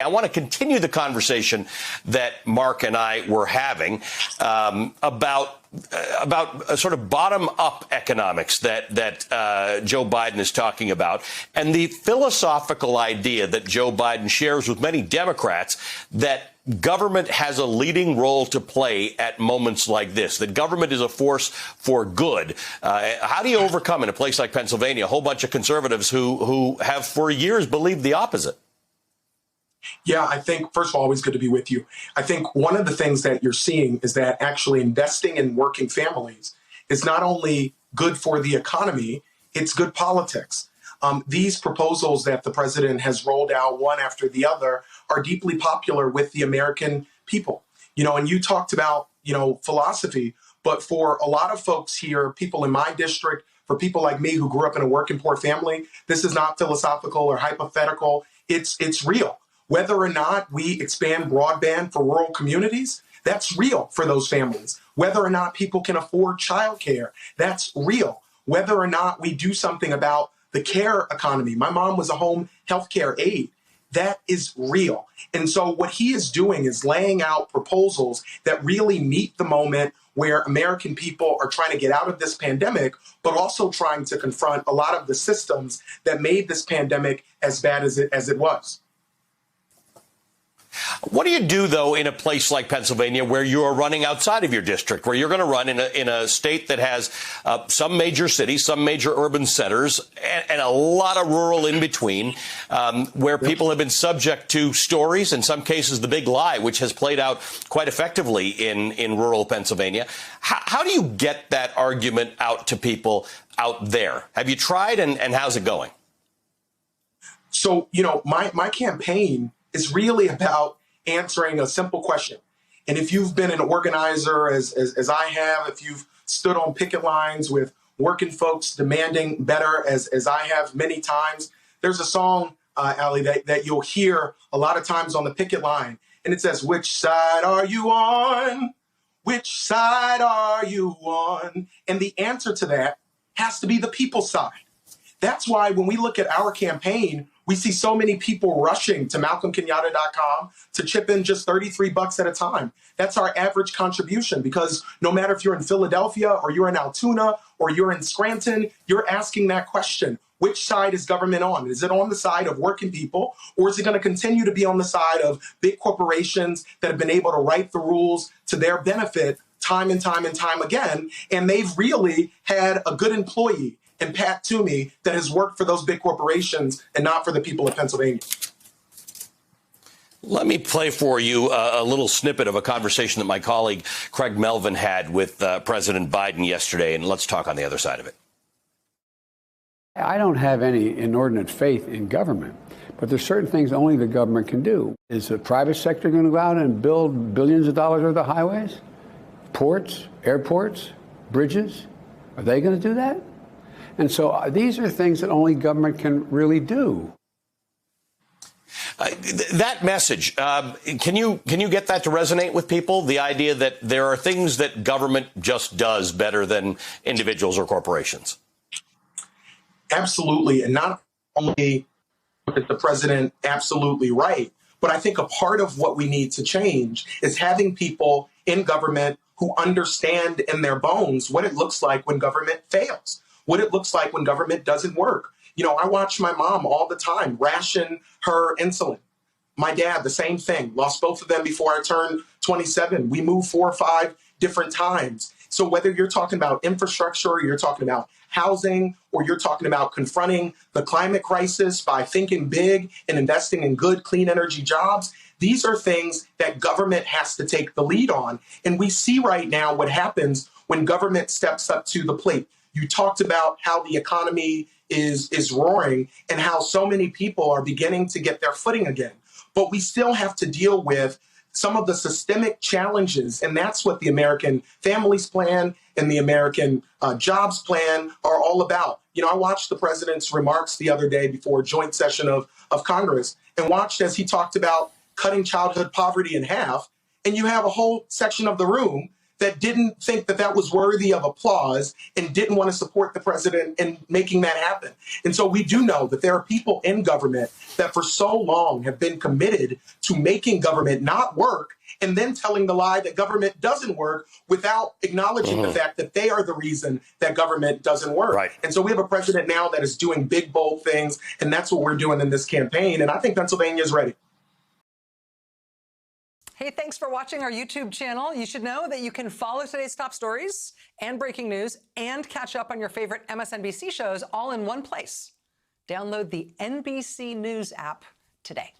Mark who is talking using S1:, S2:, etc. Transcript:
S1: I want to continue the conversation that Mark and I were having about sort of bottom-up economics that Joe Biden is talking about, and the philosophical idea that Joe Biden shares with many Democrats that government has a leading role to play at moments like this, that government is a force for good. How do you overcome, in a place like Pennsylvania, a whole bunch of conservatives who have for years believed the opposite?
S2: Yeah, I think, first of all, always good to be with you. I think one of the things that you're seeing is that actually investing in working families is not only good for the economy, it's good politics. These proposals that the president has rolled out one after the other are deeply popular with the American people. And you talked about, philosophy, but for a lot of folks here, people in my district, for people like me who grew up in a working poor family, this is not philosophical or hypothetical. It's real. Whether or not we expand broadband for rural communities, that's real for those families. Whether or not people can afford childcare, that's real. Whether or not we do something about the care economy. My mom was a home healthcare aide. That is real. And so what he is doing is laying out proposals that really meet the moment where American people are trying to get out of this pandemic, but also trying to confront a lot of the systems that made this pandemic as bad as it was.
S1: What do you do, though, in a place like Pennsylvania where you are running outside of your district, where you're going to run in a state that has some major cities, some major urban centers, and a lot of rural in between, where people have been subject to stories, in some cases the big lie, which has played out quite effectively in rural Pennsylvania? How do you get that argument out to people out there? Have you tried, and how's it going?
S2: So, my campaign is really about answering a simple question. And if you've been an organizer as I have, if you've stood on picket lines with working folks demanding better as I have many times, there's a song, Ali, that you'll hear a lot of times on the picket line. And it says, "Which side are you on? Which side are you on?" And the answer to that has to be the people's side. That's why when we look at our campaign, we see so many people rushing to MalcolmKenyatta.com to chip in just $33 at a time. That's our average contribution, because no matter if you're in Philadelphia or you're in Altoona or you're in Scranton, you're asking that question. Which side is government on? Is it on the side of working people, or is it going to continue to be on the side of big corporations that have been able to write the rules to their benefit time and time and time again? And they've really had a good employee and Pat Toomey that has worked for those big corporations and not for the people of Pennsylvania.
S1: Let me play for you a little snippet of a conversation that my colleague Craig Melvin had with President Biden yesterday, and let's talk on the other side of it.
S3: I don't have any inordinate faith in government, but there's certain things only the government can do. Is the private sector going to go out and build billions of dollars worth of highways, ports, airports, bridges? Are they going to do that? And so these are things that only government can really do.
S1: That message, can you get that to resonate with people? The idea that there are things that government just does better than individuals or corporations.
S2: Absolutely. And not only is the president absolutely right, but I think a part of what we need to change is having people in government who understand in their bones what it looks like when government fails, what it looks like when government doesn't work. I watch my mom all the time ration her insulin. My dad, the same thing. Lost both of them before I turned 27. We moved 4 or 5 different times. So whether you're talking about infrastructure, or you're talking about housing, or you're talking about confronting the climate crisis by thinking big and investing in good, clean energy jobs, these are things that government has to take the lead on. And we see right now what happens when government steps up to the plate. You talked about how the economy is roaring and how so many people are beginning to get their footing again. But we still have to deal with some of the systemic challenges, and that's what the American Families Plan and the American Jobs Plan are all about. I watched the president's remarks the other day before a joint session of Congress and watched as he talked about cutting childhood poverty in half, and you have a whole section of the room that didn't think that that was worthy of applause and didn't want to support the president in making that happen. And so we do know that there are people in government that for so long have been committed to making government not work and then telling the lie that government doesn't work without acknowledging the fact that they are the reason that government doesn't work.
S1: Right.
S2: And so we have a president now that is doing big, bold things, and that's what we're doing in this campaign. And I think Pennsylvania is ready.
S4: Hey, thanks for watching our YouTube channel. You should know that you can follow today's top stories and breaking news and catch up on your favorite MSNBC shows all in one place. Download the NBC News app today.